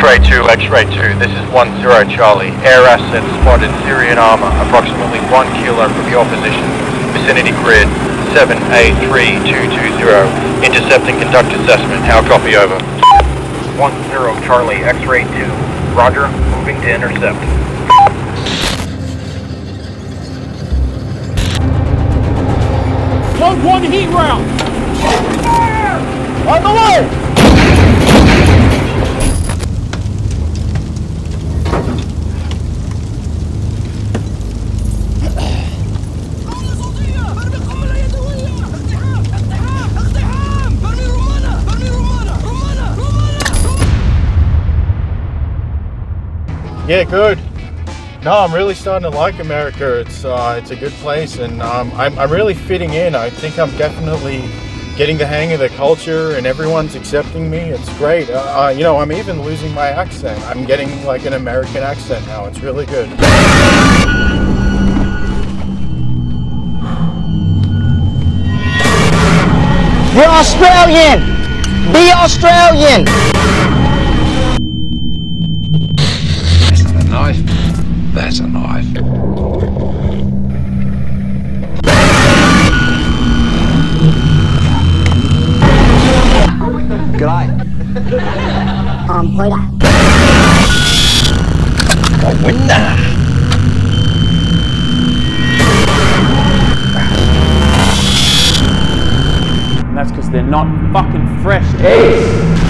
X-ray 2, X-ray 2, this is 10 Charlie. Air asset spotted Syrian armor, approximately 1 kilo from your position. Vicinity grid 783220. Intercepting conduct assessment. How copy over? 10 Charlie, X-ray 2. Roger, moving to intercept. One heat round! Fire! On the way! Yeah, good. No, I'm really starting to like America. It's a good place, and I'm really fitting in. I think I'm definitely getting the hang of the culture, and everyone's accepting me. It's great. You know, I'm even losing my accent. I'm getting like an American accent now. It's really good. You're Australian! Be Australian! That's a knife. G'day. Pointer. A winner. And that's because they're not fucking fresh eggs.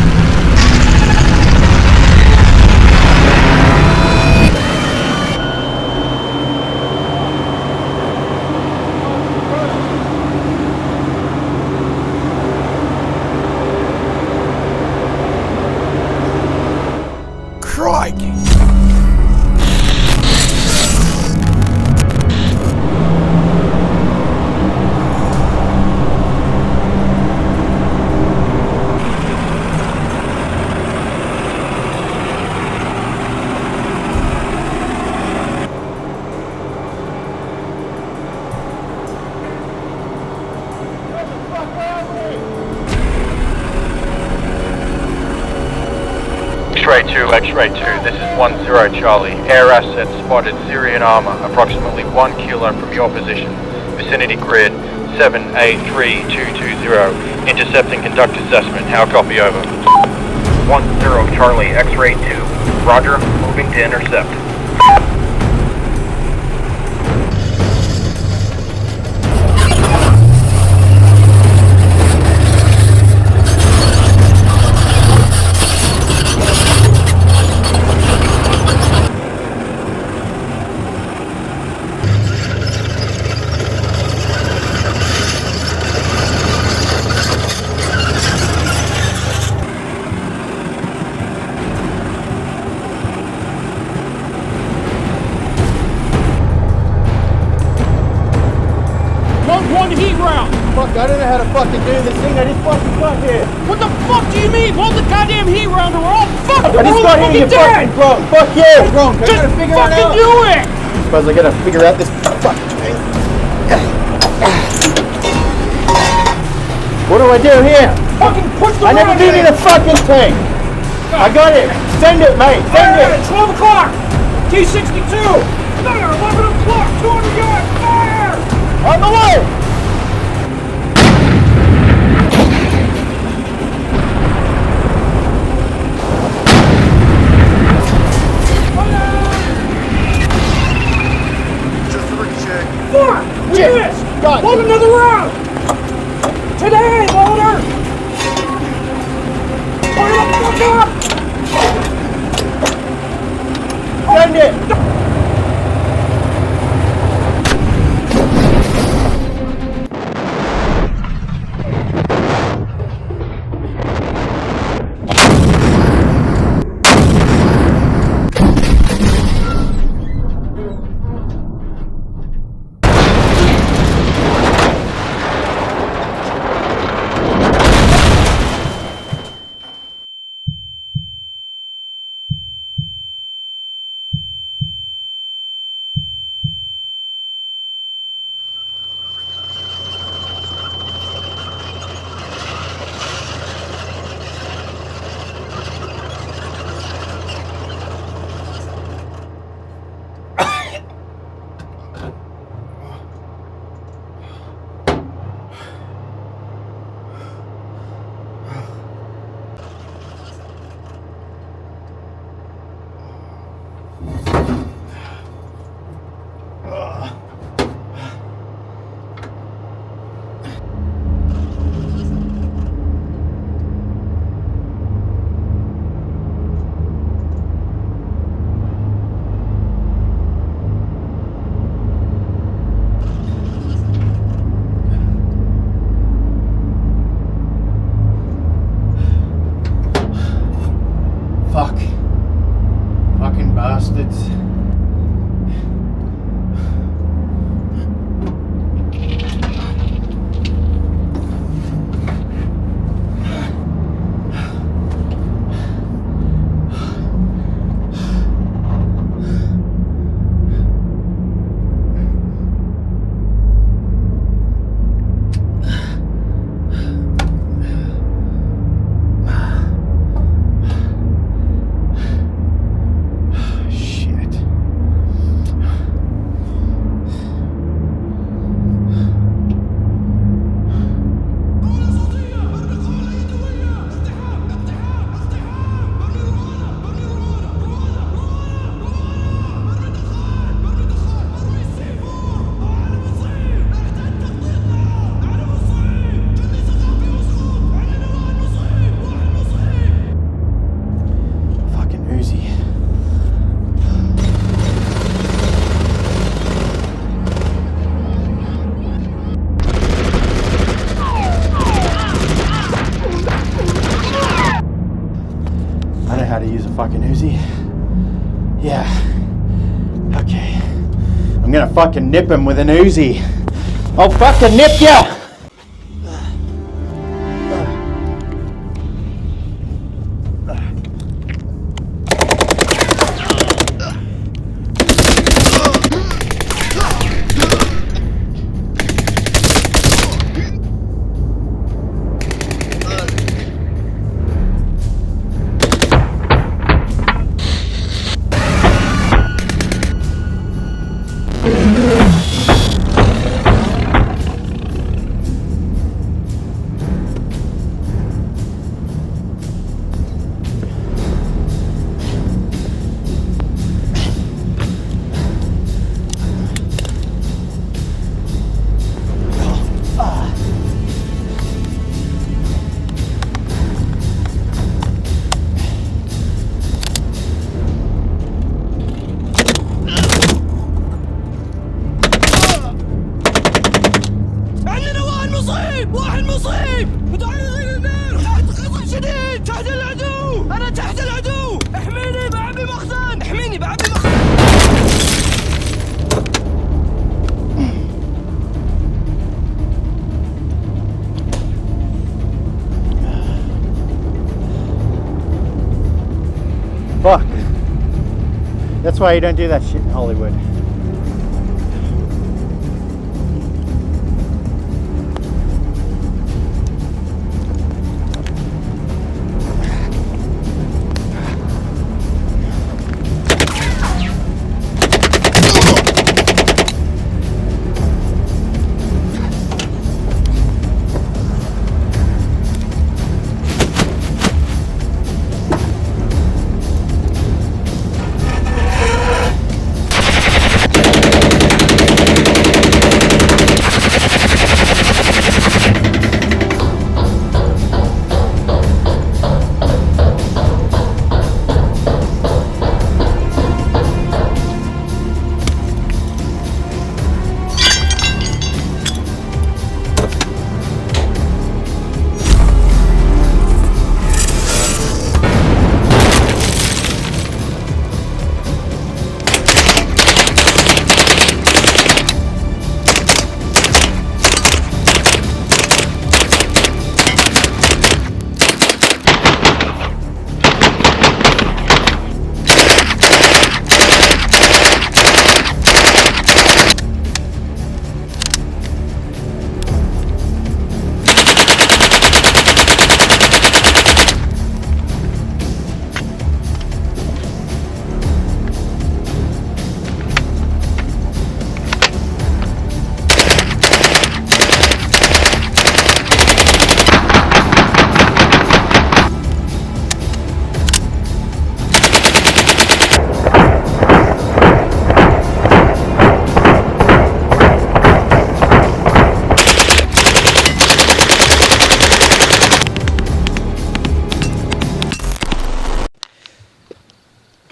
Crikey. X-ray 2, X-ray 2, this is 10 Charlie. Air asset spotted Syrian armor, approximately 1 kilo from your position. Vicinity grid 783220. Intercepting conduct assessment. How copy over? 10 Charlie, X-ray 2. Roger, moving to intercept. One heat round! Fuck, I don't know how to fucking do this thing. I just fucking got here. What the fuck do you mean? Hold the goddamn heat round or we're all fucked! I just got here. You're fucking drunk. Fuck yeah, drunk. I Just gotta figure it fucking out. do it! I suppose I gotta figure out this fucking thing. What do I do here? Fucking push the I never button, did man. the fucking thing. I got it. Send it, mate. Send it. 12 o'clock! T-62! Fire! 11 o'clock! 200 yards! Fire! On the way. Fuck! We missed! Load another round! Today, loader! Hurry the fuck up! Send it. how to use a fucking Uzi? Yeah. Okay. I'm gonna fucking nip him with an Uzi. I'll fucking nip ya! Fuck. That's why you don't do that shit in Hollywood.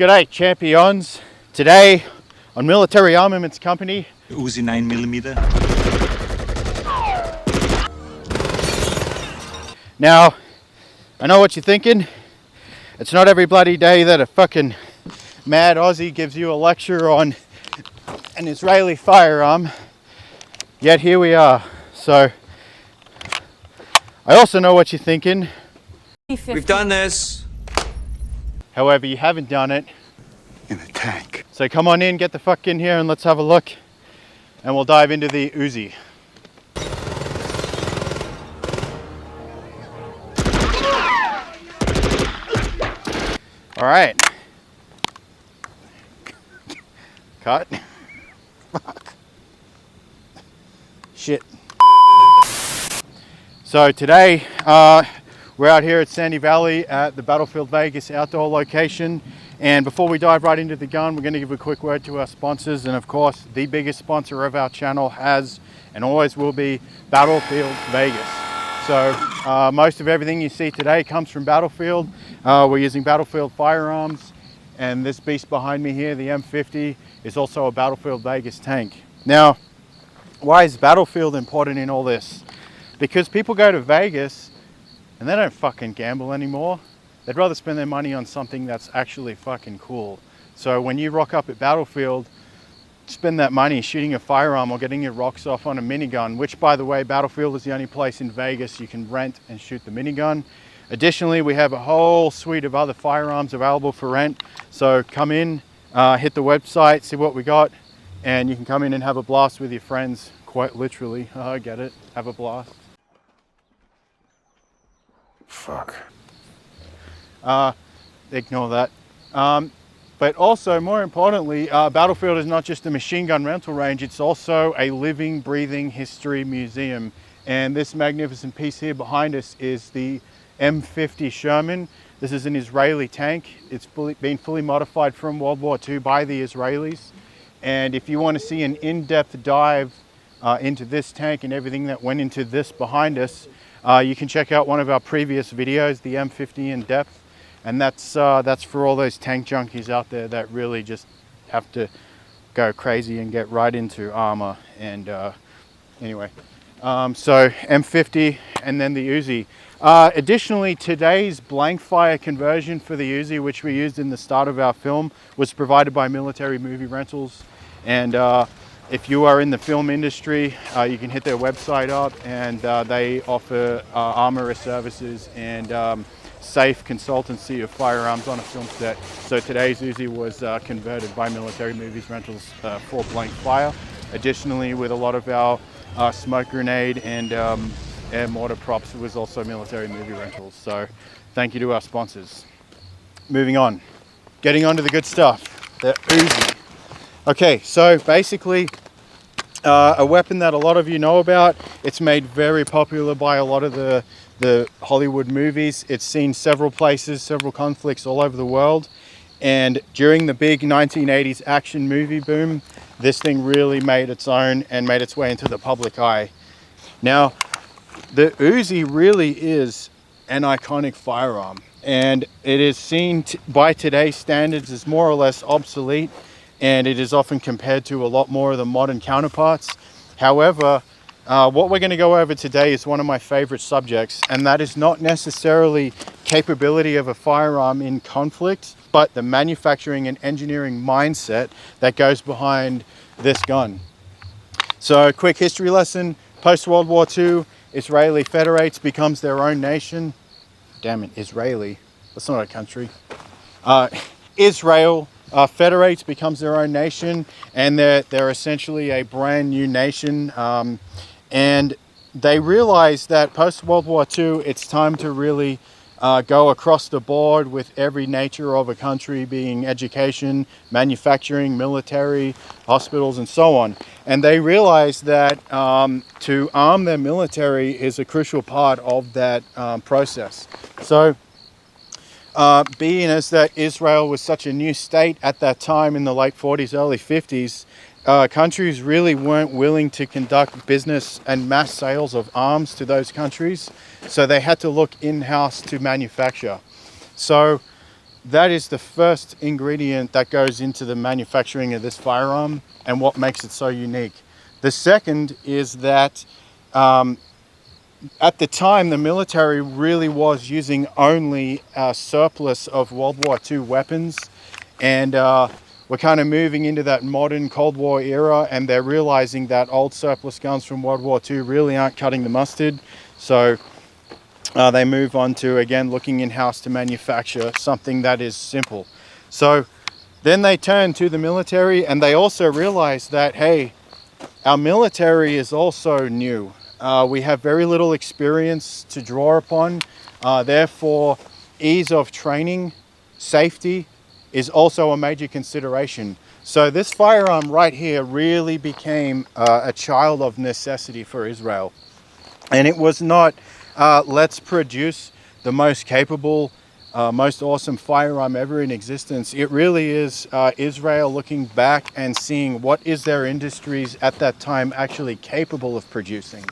G'day champions. Today on Military Armaments Company, Uzi 9mm. Now, I know what you're thinking. It's not every bloody day that a fucking mad Aussie gives you a lecture on an Israeli firearm. Yet here we are. So, I also know what you're thinking. We've done this. However, you haven't done it. In a tank. So come on in, get the fuck in here and let's have a look. And we'll dive into the Uzi. All right. Cut. Fuck. Shit. So today, we're out here at Sandy Valley at the Battlefield Vegas outdoor location. And before we dive right into the gun, we're going to give a quick word to our sponsors. And of course, the biggest sponsor of our channel has and always will be Battlefield Vegas. So most of everything you see today comes from Battlefield. We're using Battlefield firearms. And this beast behind me here, the M50, is also a Battlefield Vegas tank. Now, why is Battlefield important in all this? Because people go to Vegas and they don't fucking gamble anymore. they'd rather spend their money on something that's actually fucking cool. So when you rock up at Battlefield, spend that money shooting a firearm or getting your rocks off on a minigun, which, by the way, Battlefield is the only place in Vegas you can rent and shoot the minigun. Additionally, we have a whole suite of other firearms available for rent. So come in, hit the website, see what we got, and you can come in and have a blast with your friends, quite literally. I get it, have a blast. Fuck. Ignore that. But also, more importantly, Battlefield is not just a machine gun rental range, it's also a living, breathing history museum. And this magnificent piece here behind us is the M50 Sherman. This is an Israeli tank. It's been fully modified from World War II by the Israelis. And if you want to see an in-depth dive into this tank and everything that went into this behind us, you can check out one of our previous videos, the M50 in depth. And that's for all those tank junkies out there that really just have to go crazy and get right into armor. And anyway, so M50 and then the Uzi. Additionally, today's blank fire conversion for the Uzi, which we used in the start of our film, was provided by Military Movie Rentals. And if you are in the film industry, you can hit their website up, and they offer armorist services and safe consultancy of firearms on a film set. So today's Uzi was converted by Military Movies Rentals for blank fire. Additionally, with a lot of our smoke grenade and air mortar props, it was also Military Movie Rentals. So thank you to our sponsors. Moving on, getting on to the good stuff, the Uzi. Okay, so basically a weapon that a lot of you know about. It's made very popular by a lot of the Hollywood movies. It's seen several places, several conflicts all over the world. And during the big 1980s action movie boom, this thing really made its own and made its way into the public eye. Now, the Uzi really is an iconic firearm, and it is seen by today's standards as more or less obsolete, and it is often compared to a lot more of the modern counterparts. However, what we're going to go over today is one of my favorite subjects, and that is not necessarily capability of a firearm in conflict, but the manufacturing and engineering mindset that goes behind this gun. So a quick history lesson: post-World War II, Israeli federates, becomes their own nation. Damn it, Israeli, that's not a country. Israel federates, becomes their own nation, and they're essentially a brand new nation. And they realize that post-World War II, it's time to really go across the board with every nature of a country, being education, manufacturing, military, hospitals, and so on. And they realize that to arm their military is a crucial part of that process. So being as that Israel was such a new state at that time in the late 40s, early 50s, countries really weren't willing to conduct business and mass sales of arms to those countries. So they had to look in-house to manufacture. So that is the first ingredient that goes into the manufacturing of this firearm and what makes it so unique. The second is that at the time, the military really was using only a surplus of World War II weapons, and we're kind of moving into that modern Cold War era, and they're realizing that old surplus guns from World War II really aren't cutting the mustard. So they move on to, again, looking in-house to manufacture something that is simple. So then they turn to the military, and they also realize that, hey, our military is also new. We have very little experience to draw upon. Therefore, ease of training, safety is also a major consideration. So this firearm right here really became a child of necessity for Israel. And it was not, let's produce the most capable, most awesome firearm ever in existence. It really is Israel looking back and seeing what is their industries at that time actually capable of producing.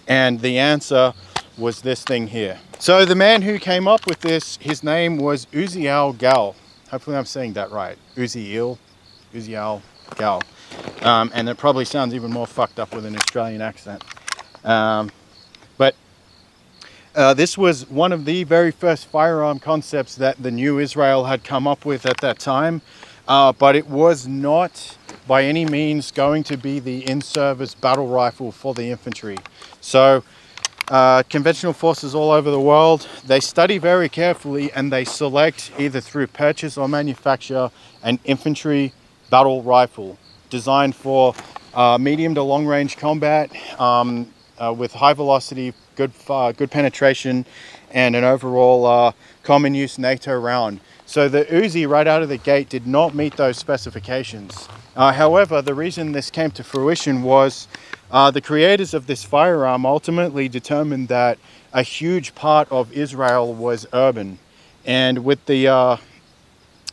And the answer was this thing here. So the man who came up with this, his name was Uzi Gal. Hopefully I'm saying that right. Uzi Gal. And it probably sounds even more fucked up with an Australian accent. But This was one of the very first firearm concepts that the new Israel had come up with at that time, but it was not by any means going to be the in-service battle rifle for the infantry. So conventional forces all over the world, they study very carefully and they select either through purchase or manufacture an infantry battle rifle designed for medium to long range combat with high velocity, good penetration, and an overall common use NATO round. So the Uzi right out of the gate did not meet those specifications. However, the reason this came to fruition was the creators of this firearm ultimately determined that a huge part of Israel was urban, and with the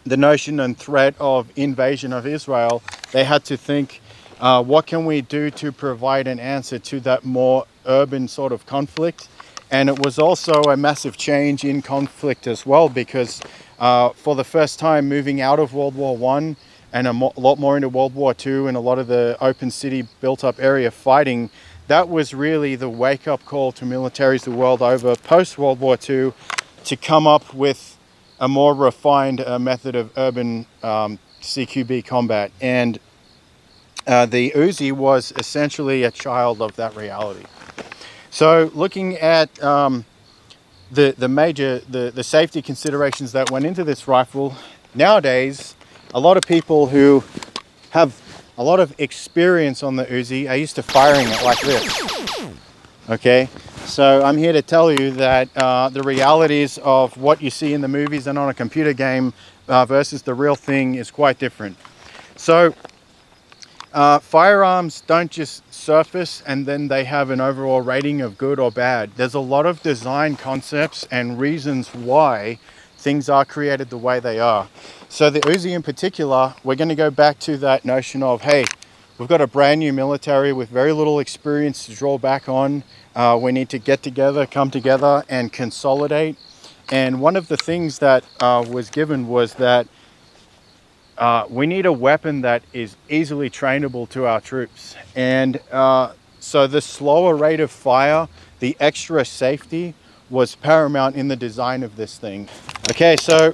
notion and threat of invasion of Israel, they had to think, what can we do to provide an answer to that more urban sort of conflict? And it was also a massive change in conflict as well, because for the first time, moving out of World War I and a lot more into World War II and a lot of the open city built up area fighting, that was really the wake-up call to militaries the world over post World War II to come up with a more refined method of urban CQB combat. And the Uzi was essentially a child of that reality. So looking at the safety considerations that went into this rifle, nowadays, a lot of people who have a lot of experience on the Uzi are used to firing it like this. Okay, so I'm here to tell you that the realities of what you see in the movies and on a computer game versus the real thing is quite different. So firearms don't just surface and then they have an overall rating of good or bad. There's a lot of design concepts and reasons why things are created the way they are. So the Uzi in particular, we're going to go back to that notion of, hey, we've got a brand new military with very little experience to draw back on. We need to get together, come together and consolidate. And one of the things that was given was that we need a weapon that is easily trainable to our troops. And so the slower rate of fire, the extra safety was paramount in the design of this thing. Okay, so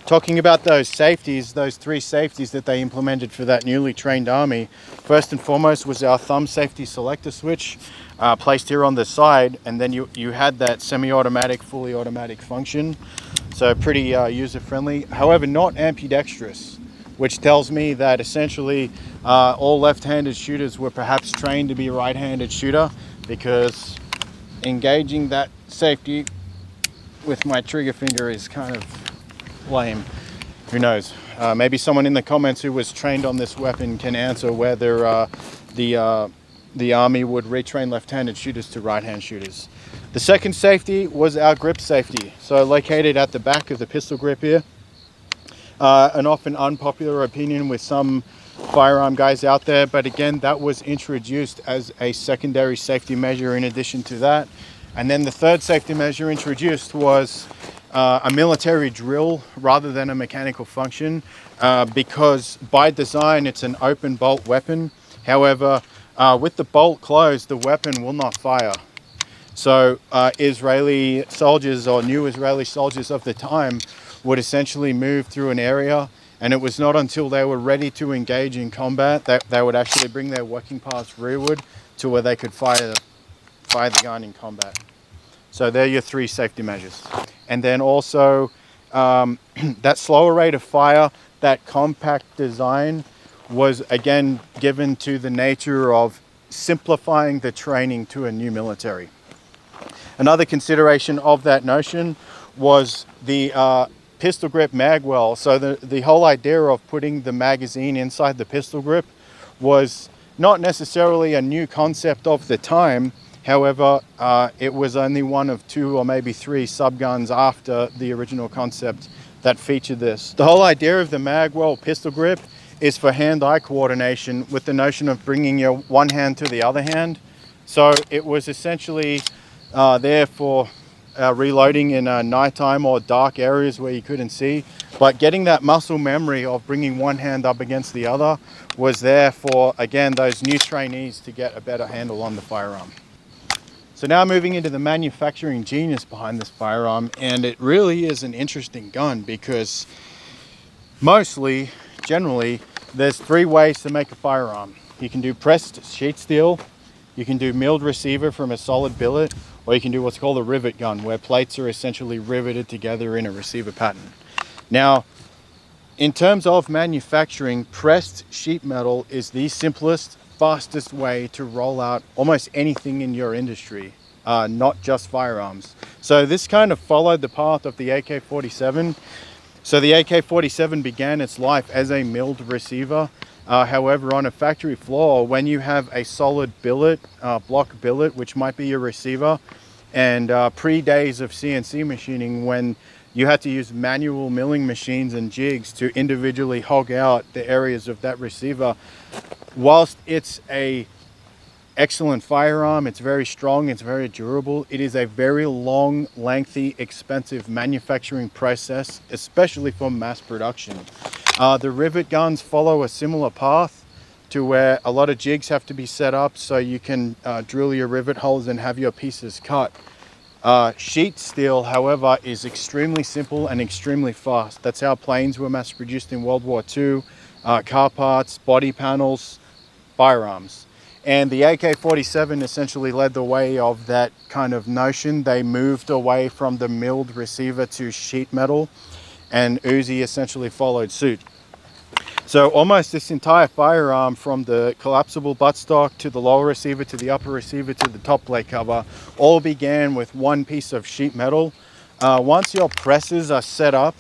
talking about those safeties, those three safeties that they implemented for that newly trained army, first and foremost was our thumb safety selector switch placed here on the side, and then you had that semi-automatic, fully automatic function. So pretty user-friendly, however not ambidextrous, which tells me that essentially all left-handed shooters were perhaps trained to be right-handed shooter, because engaging that safety with my trigger finger is kind of lame. Who knows? Maybe someone in the comments who was trained on this weapon can answer whether the army would retrain left-handed shooters to right-hand shooters. The second safety was our grip safety. So located at the back of the pistol grip here. An often unpopular opinion with some firearm guys out there, but again, that was introduced as a secondary safety measure in addition to that. And then the third safety measure introduced was a military drill rather than a mechanical function, because by design it's an open bolt weapon. However, with the bolt closed, the weapon will not fire. So Israeli soldiers or new Israeli soldiers of the time would essentially move through an area, and it was not until they were ready to engage in combat that they would actually bring their working parts rearward to where they could fire the gun in combat. So they're your three safety measures. And then also that slower rate of fire, that compact design was again given to the nature of simplifying the training to a new military. Another consideration of that notion was the pistol grip mag well. So the whole idea of putting the magazine inside the pistol grip was not necessarily a new concept of the time. However, it was only one of two or maybe three subguns after the original concept that featured this. The whole idea of the mag well pistol grip is for hand-eye coordination, with the notion of bringing your one hand to the other hand. So it was essentially there for reloading in nighttime or dark areas where you couldn't see. But getting that muscle memory of bringing one hand up against the other was there for, again, those new trainees to get a better handle on the firearm. So now moving into the manufacturing genius behind this firearm, and it really is an interesting gun because generally, there's 3 ways to make a firearm. You can do pressed sheet steel, you can do milled receiver from a solid billet, or you can do what's called a rivet gun, where plates are essentially riveted together in a receiver pattern. Now, in terms of manufacturing, pressed sheet metal is the simplest, fastest way to roll out almost anything in your industry, not just firearms. So this kind of followed the path of the AK-47. So the AK-47 began its life as a milled receiver. However, on a factory floor, when you have a solid billet, block billet, which might be your receiver, and pre-days of CNC machining, when you had to use manual milling machines and jigs to individually hog out the areas of that receiver, whilst it's a excellent firearm, it's very strong, it's very durable, it is a very long, lengthy, expensive manufacturing process, especially for mass production. The rivet guns follow a similar path to where a lot of jigs have to be set up so you can drill your rivet holes and have your pieces cut. Sheet steel, however, is extremely simple and extremely fast. That's how planes were mass produced in World War II, car parts, body panels, firearms. And the AK-47 essentially led the way of that kind of notion. They moved away from the milled receiver to sheet metal, and Uzi essentially followed suit. So almost this entire firearm, from the collapsible buttstock to the lower receiver to the upper receiver to the top plate cover, all began with one piece of sheet metal. Once your presses are set up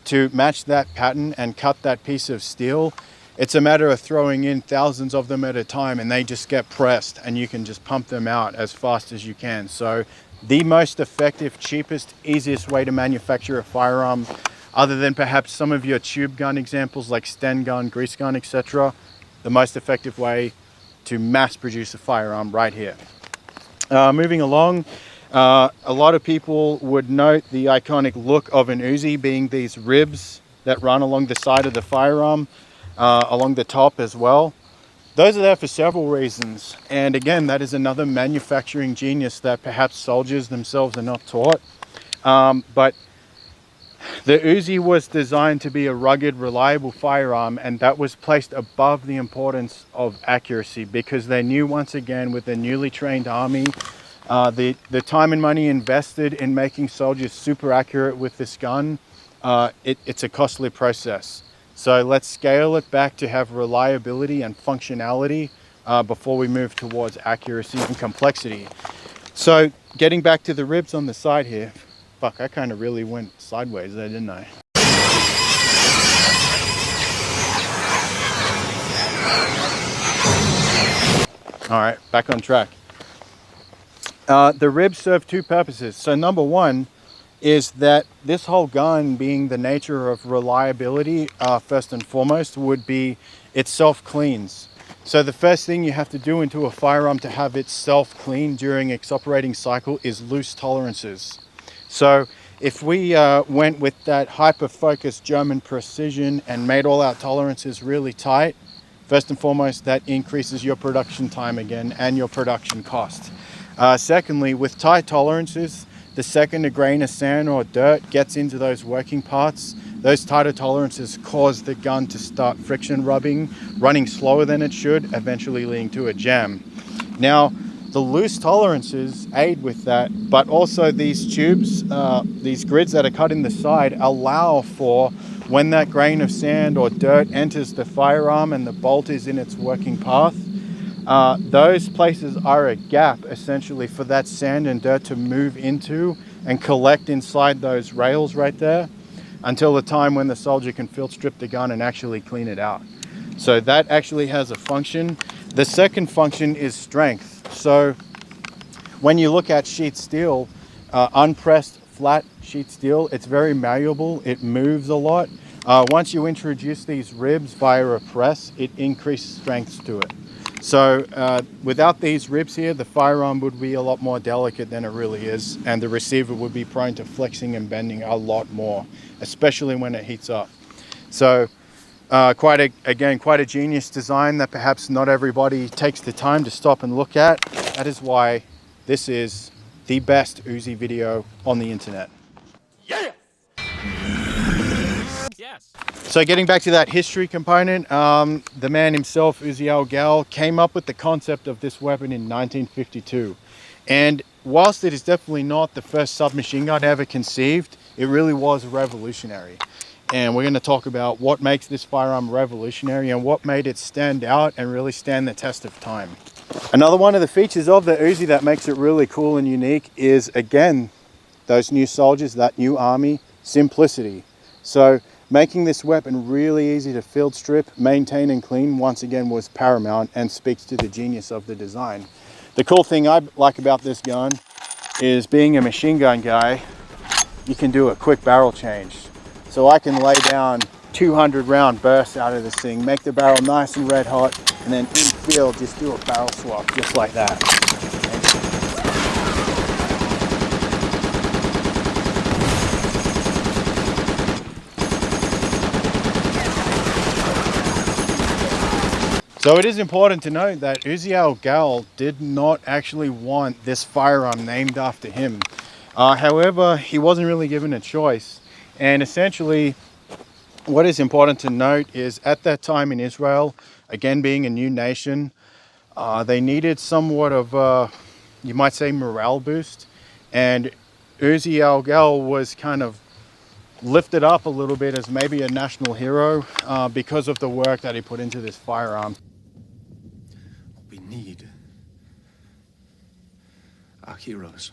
to match that pattern and cut that piece of steel, it's a matter of throwing in thousands of them at a time, and they just get pressed and you can just pump them out as fast as you can. So the most effective, cheapest, easiest way to manufacture a firearm, other than perhaps some of your tube gun examples like Sten gun, grease gun, etc., the most effective way to mass produce a firearm right here. Moving along, a lot of people would note the iconic look of an Uzi being these ribs that run along the side of the firearm, along the top as well. Those are there for several reasons, and again, that is another manufacturing genius that perhaps soldiers themselves are not taught. But the Uzi was designed to be a rugged, reliable firearm, and that was placed above the importance of accuracy, because they knew, once again, with the newly trained army, the time and money invested in making soldiers super accurate with this gun, it's a costly process. So let's scale it back to have reliability and functionality before we move towards accuracy and complexity. So getting back to the ribs on the side here, fuck, I kind of really went sideways there, didn't I? All right, back on track. The ribs serve 2 purposes. So number 1 is that this whole gun, being the nature of reliability, first and foremost, would be it self-cleans. So the first thing you have to do into a firearm to have it self-clean during its operating cycle is loose tolerances. So if we went with that hyper-focused German precision and made all our tolerances really tight, first and foremost, that increases your production time again and your production cost. Secondly, with tight tolerances, the second a grain of sand or dirt gets into those working parts, those tighter tolerances cause the gun to start friction rubbing, running slower than it should, eventually leading to a jam. Now, the loose tolerances aid with that, but also these tubes, these grids that are cut in the side, allow for when that grain of sand or dirt enters the firearm and the bolt is in its working path, those places are a gap essentially for that sand and dirt to move into and collect inside those rails right there until the time when the soldier can filter strip the gun and actually clean it out. So that actually has a function. The second function is strength. So when you look at sheet steel, unpressed flat sheet steel, it's very malleable, it moves a lot. Once you introduce these ribs via a press, it increases strength to it. So without these ribs here, the firearm would be a lot more delicate than it really is, and the receiver would be prone to flexing and bending a lot more, especially when it heats up. So quite a genius design that perhaps not everybody takes the time to stop and look at. That is why this is the best Uzi video on the internet. Yes. So getting back to that history component, the man himself, Uzi Al-Ghal, came up with the concept of this weapon in 1952. And whilst it is definitely not the first submachine gun ever conceived, it really was revolutionary. And we're going to talk about what makes this firearm revolutionary and what made it stand out and really stand the test of time. Another one of the features of the Uzi that makes it really cool and unique is, again, those new soldiers, that new army, simplicity. So making this weapon really easy to field strip, maintain and clean once again was paramount and speaks to the genius of the design. The cool thing I like about this gun is, being a machine gun guy, you can do a quick barrel change. So I can lay down 200 round bursts out of this thing, make the barrel nice and red hot, and then in field just do a barrel swap just like that. So it is important to note that Uzi Al-Ghal did not actually want this firearm named after him. However, he wasn't really given a choice. And essentially, what is important to note is, at that time in Israel, again being a new nation, they needed somewhat of a, you might say, morale boost. And Uzi Al-Ghal was kind of lifted up a little bit as maybe a national hero because of the work that he put into this firearm. We need our heroes.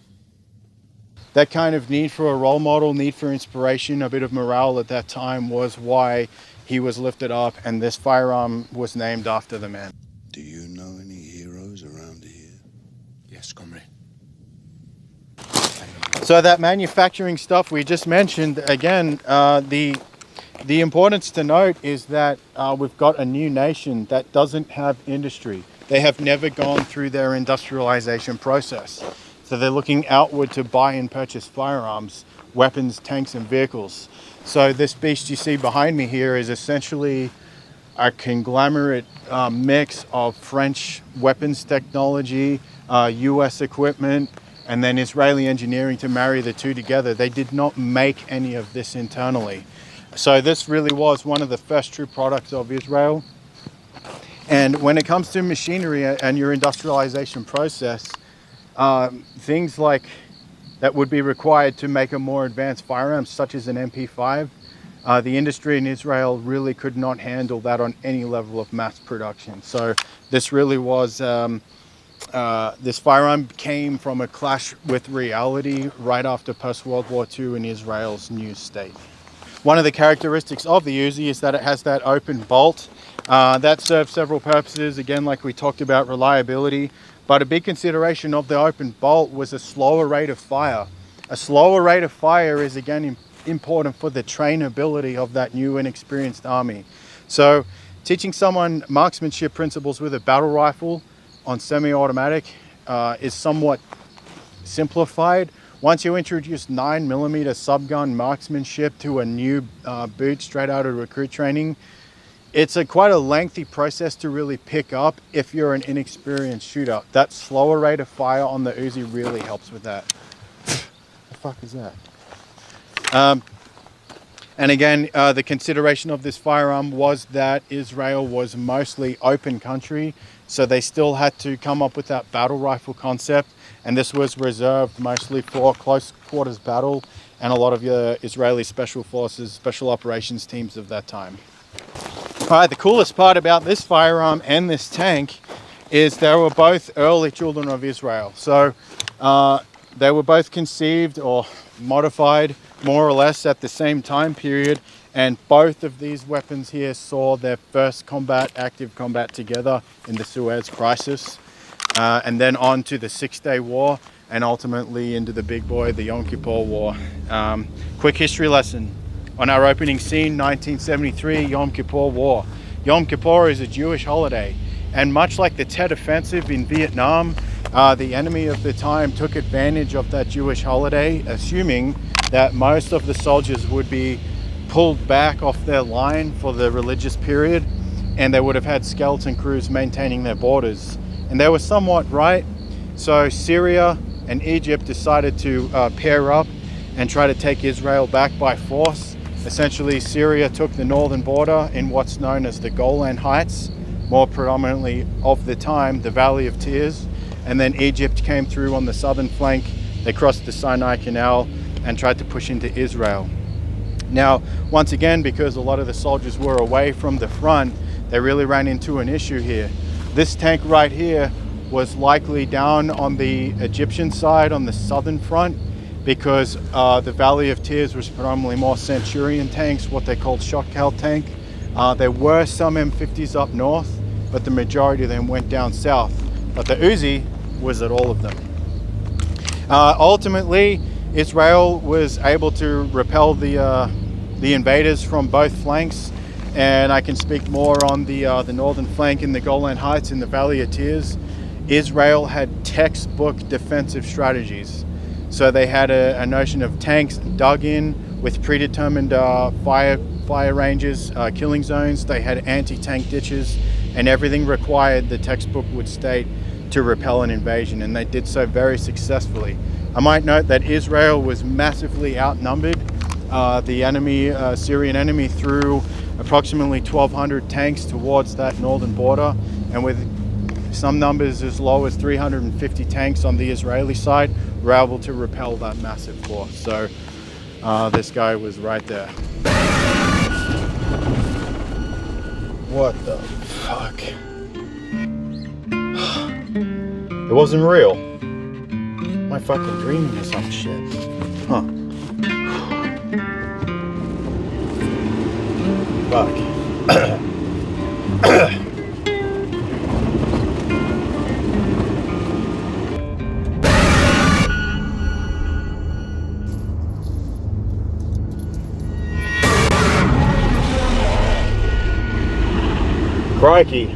That kind of need for a role model, need for inspiration, a bit of morale at that time was why he was lifted up, and this firearm was named after the man. Do you know any heroes around here? Yes, comrade. So that manufacturing stuff we just mentioned, again, the importance to note is that we've got a new nation that doesn't have industry. They have never gone through their industrialization process. So they're looking outward to buy and purchase firearms, weapons, tanks, and vehicles. So this beast you see behind me here is essentially a conglomerate mix of French weapons technology, US equipment, and then Israeli engineering to marry the two together. They did not make any of this internally. So this really was one of the first true products of Israel. And when it comes to machinery and your industrialization process, things like that would be required to make a more advanced firearm, such as an MP5, the industry in Israel really could not handle that on any level of mass production. So this really was, this firearm came from a clash with reality right after post-World War II in Israel's new state. One of the characteristics of the Uzi is that it has that open bolt. That serves several purposes, again, like we talked about, reliability. But a big consideration of the open bolt was a slower rate of fire. A slower rate of fire is, again, important for the trainability of that new and experienced army. So teaching someone marksmanship principles with a battle rifle on semi-automatic is somewhat simplified. Once you introduce 9mm subgun marksmanship to a new boot straight out of recruit training, it's quite a lengthy process to really pick up if you're an inexperienced shooter. That slower rate of fire on the Uzi really helps with that. The fuck is that? And again, the consideration of this firearm was that Israel was mostly open country, so they still had to come up with that battle rifle concept, and this was reserved mostly for close quarters battle and a lot of your Israeli special forces, special operations teams of that time. All right, the coolest part about this firearm and this tank is they were both early children of Israel. So they were both conceived or modified more or less at the same time period, and both of these weapons here saw their first active combat together in the Suez Crisis, and then on to the Six-Day War, and ultimately into the big boy, the Yom Kippur War. Quick history lesson. On our opening scene, 1973, Yom Kippur War. Yom Kippur is a Jewish holiday, and much like the Tet Offensive in Vietnam, the enemy of the time took advantage of that Jewish holiday, assuming that most of the soldiers would be pulled back off their line for the religious period, and they would have had skeleton crews maintaining their borders. And they were somewhat right. So Syria, and Egypt decided to pair up and try to take Israel back by force. Essentially, Syria took the northern border in what's known as the Golan Heights, more predominantly of the time, the Valley of Tears, and then Egypt came through on the southern flank. They crossed the Sinai Canal and tried to push into Israel. Now, once again, because a lot of the soldiers were away from the front, they really ran into an issue here. This tank right here was likely down on the Egyptian side on the southern front, because the Valley of Tears was predominantly more Centurion tanks, what they called shock cowl tank. There were some M50s up north, but the majority of them went down south. But the Uzi was at all of them. Ultimately, Israel was able to repel the invaders from both flanks, and I can speak more on the northern flank in the Golan Heights in the Valley of Tears. Israel had textbook defensive strategies. So they had a notion of tanks dug in with predetermined fire ranges, killing zones. They had anti-tank ditches, and everything required, the textbook would state, to repel an invasion, and they did so very successfully. I might note that Israel was massively outnumbered. The enemy, Syrian enemy, threw approximately 1,200 tanks towards that northern border, and with some numbers as low as 350 tanks on the Israeli side, were able to repel that massive force. So this guy was right there. What the fuck? It wasn't real. Am I fucking dreaming or some shit? Huh. Fuck. Crikey.